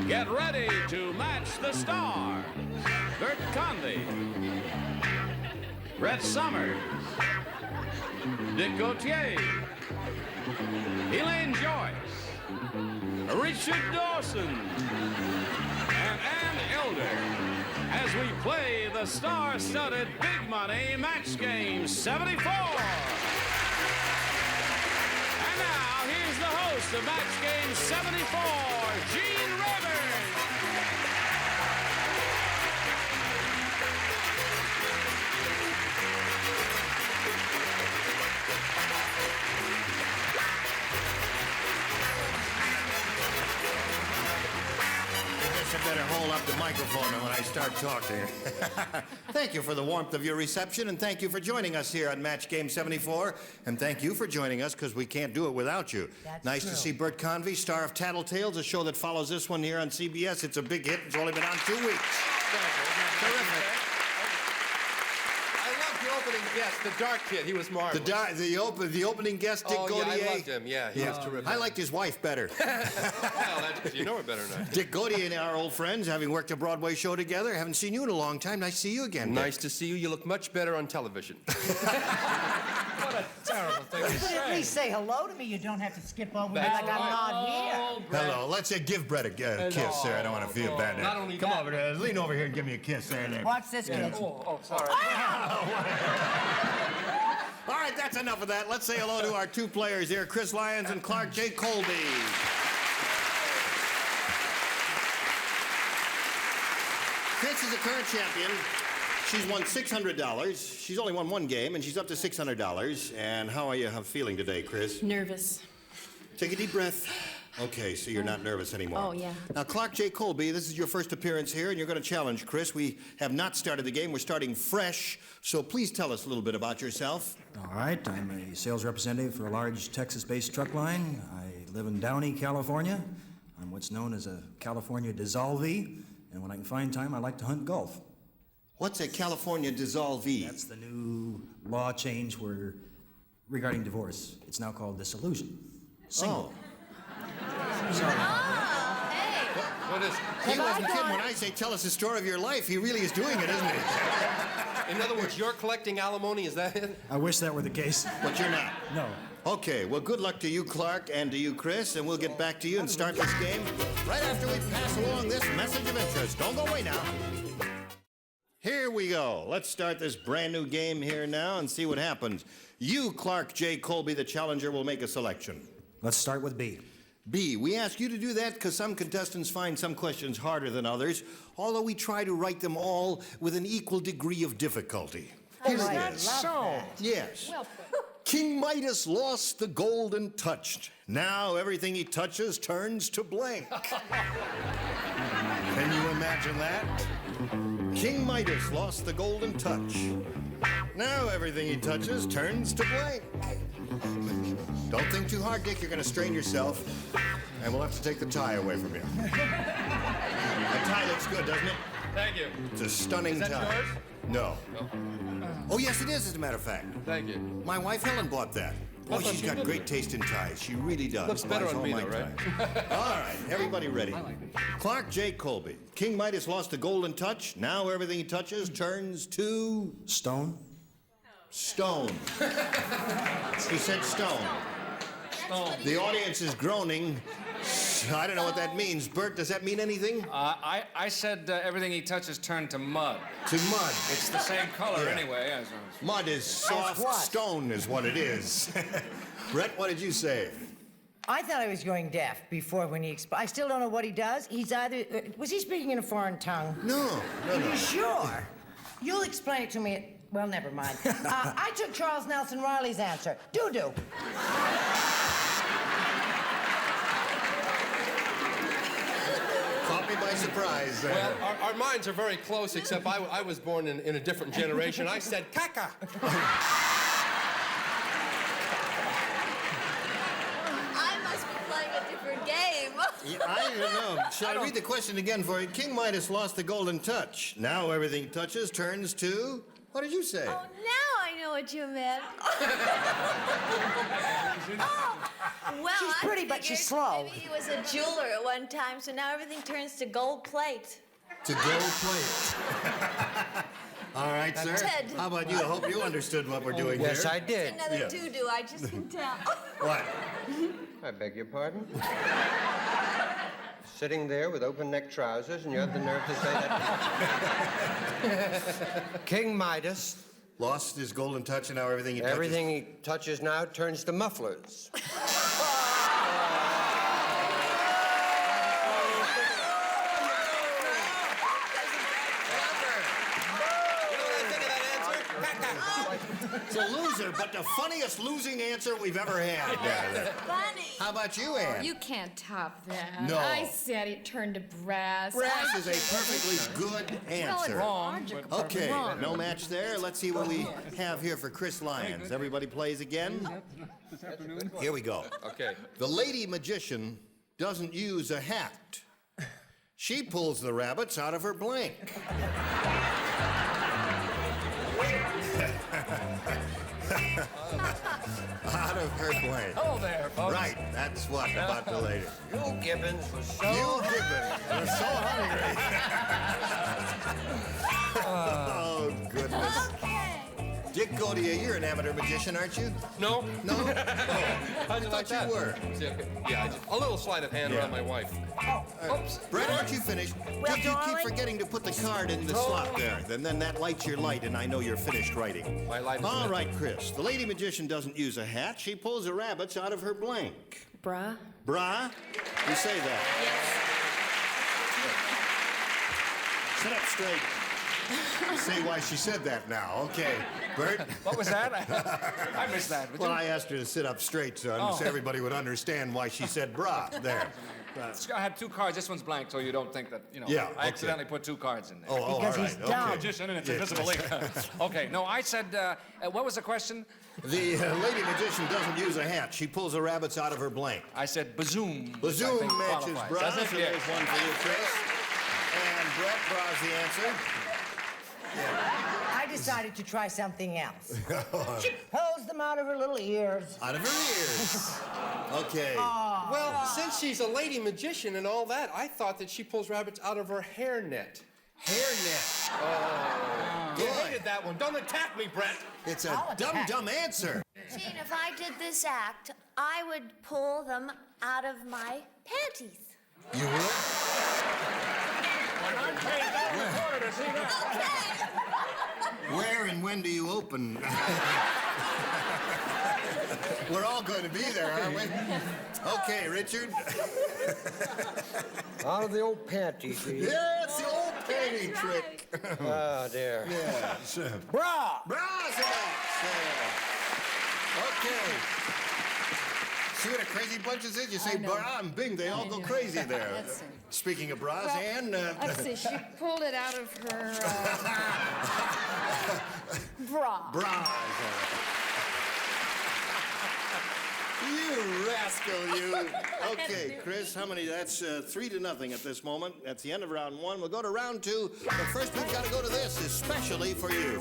Get ready to match the stars. Bert Convy, Brett Somers, Dick Gautier, Elaine Joyce, Richard Dawson, and Ann Elder as we play the star-studded Big Money Match Game 74. And now, here's the host of Match Game 74, Gene Rayburn. I better hold up the microphone when I start talking. Thank you for the warmth of your reception, and thank you for joining us here on Match Game 74. And thank you for joining us, because we can't do it without you. That's nice true. to see Bert Convy, star of Tattletales, a show that follows this one here on CBS. It's a big hit. It's only been on 2 weeks. Terrific. I love the opening guest, the dark kid. He was marvelous. The opening guest, Dick Gautier. Yeah, I loved him. Yeah, he was terrific. I liked his wife better. Well, that's because you know her better than I do. Dick Gautier and I are old friends, having worked a Broadway show together. Haven't seen you in a long time. Nice to see you again, Dick. Nice to see you. You look much better on television. What a terrible thing to You could at say. least say hello to me. You don't have to skip over me That's like I'm not here. Hello. Let's give Brett a kiss there. I don't want to feel bad. Not only Come that- over there. Lean over here and give me a kiss there. Watch this, kid. Oh, sorry. All right, that's enough of that. Let's say hello to our two players here, Chris Lyons and Clark J. Colby. Chris is a current champion. She's won $600. She's only won one game, and she's up to $600. And how are you feeling today, Chris? Nervous. Take a deep breath. Okay, so you're not nervous anymore. Oh, yeah. Now, Clark J. Colby, this is your first appearance here, and you're going to challenge Chris. We have not started the game. We're starting fresh. So please tell us a little bit about yourself. All right, I'm a sales representative for a large Texas-based truck line. I live in Downey, California. I'm what's known as a California dissolvee, and when I can find time, I like to hunt golf. What's a California dissolvee? That's the new law change regarding divorce. It's now called dissolution. Single. What is? He wasn't kidding when I say tell us the story of your life. He really is doing it, isn't he? In other words, you're collecting alimony. Is that it? I wish that were the case. But you're not. No. Okay, well, good luck to you, Clark, and to you, Chris, and we'll get back to you and start this game right after we pass along this message of interest. Don't go away now. Here we go. Let's start this brand new game here now and see what happens. You, Clark J. Colby, the challenger, will make a selection. Let's start with B. B, we ask you to do that because some contestants find some questions harder than others, although we try to write them all with an equal degree of difficulty. Here it is. Yes. King Midas lost the golden touch. Now everything he touches turns to blank. Can you imagine that? King Midas lost the golden touch. Now everything he touches turns to blank. Don't think too hard, Dick. You're going to strain yourself. And we'll have to take the tie away from you. That tie looks good, doesn't it? Thank you. It's a stunning tie. Is that yours? No. Oh, yes, it is, as a matter of fact. Thank you. My wife, Helen, bought that. Oh, she's got great taste in ties. She really does. Looks better Buys on all me, my though, right? ties. All right, everybody ready? Clark J. Colby. King Midas lost the golden touch. Now everything he touches turns to... Stone. Stone. He said stone. The audience is groaning. I don't know what that means. Bert, does that mean anything? I said everything he touches turned to mud. To mud. It's the same color Yeah. anyway. Mud is soft what? stone is what it is. Brett, what did you say? I thought I was going deaf before when he I still don't know what he does. He's either... was he speaking in a foreign tongue? No. Are you sure? You'll explain it to me well, never mind. I took Charles Nelson Riley's answer. Doo-doo. Caught me by surprise. Well, our minds are very close, except I was born in a different generation. I said caca. I must be playing a different game. I don't know. Shall I read the question again for you? King Midas lost the golden touch. Now everything he touches turns to... What did you say? Oh, now I I know what you meant. Well, She's pretty, but she's slow. Maybe he was a jeweler at one time, so now everything turns to gold plate. To gold plate. All right, sir. Ted. How about you? I hope you understood what we're doing Yes, here. I did. Another Yeah. doo-doo, I just can tell. What? I beg your pardon? Sitting there with open-neck trousers, and you have the nerve to say that? King Midas. Lost his golden touch and now everything he touches. Everything he touches now turns to mufflers. It's a loser, but the funniest losing answer we've ever had. Funny. How about you, Ann? You can't top that. No. I said it turned to brass. Brass is a perfectly good answer. Wrong. Okay, no match there. Let's see what we have here for Chris Lyons. Everybody plays again. Here we go. Okay. The lady magician doesn't use a hat. She pulls the rabbits out of her blank. Out of her blank. Hello there, folks. Right, that's what about the lady. You Gibbons was so... You Gibbons are so hungry. Oh, goodness. Dick Gaudier, you're an amateur magician, aren't you? No? No? Oh, How'd you like thought you that? were. See, okay. Yeah, a little sleight of hand around my wife. Oops. Brett, aren't you finished? Well, Did you keep darling? forgetting to put the card in the slot there? Then that lights your light, and I know you're finished writing. My light is All lit. right, Chris. The lady magician doesn't use a hat. She pulls the rabbits out of her blank. Bruh. Bra? You say that. Yes. Sit up straight. Say why she said that now. Okay. Bert? What was that? I missed that. Would Well, you? I asked her to sit up straight, son, Oh. so everybody would understand why she said bra. There. I had two cards. This one's blank, so you don't think that, Yeah, I accidentally put two cards in there. Oh, all Because right. he's dumb. Okay. Magician, and it's Yeah. invisible ink. Okay, no, I said, what was the question? The lady magician doesn't use a hat. She pulls the rabbits out of her blank. I said bazoom. which I Bazoom think matches qualifies. bra, Does so it? Yeah. there's one for you, Chris. And Brett bra's the answer. I decided to try something else. She pulls them out of her little ears. Out of her ears. Okay. Well, since she's a lady magician and all that, I thought that she pulls rabbits out of her hairnet. Hairnet. You hated that one. Don't attack me, Brett. It's a I'll attack. dumb answer. Gene, if I did this act, I would pull them out of my panties. You would? Where and when do you open? We're all going to be there, aren't we? Okay, Richard. Out of the old panties, do you? Yeah, it's the old panty trick. Oh, dear. Yeah. Bra! Bras it. Okay. See what a crazy bunch this is? You say bra and bing, they all go crazy there. Let's see. Speaking of bras, Well, Ann, Let's see. She pulled it out of her bra. bras. You rascal, you. Okay, Chris, how many? That's 3-0 at this moment. That's the end of round one. We'll go to round two, but first we've got to go to this, especially for you.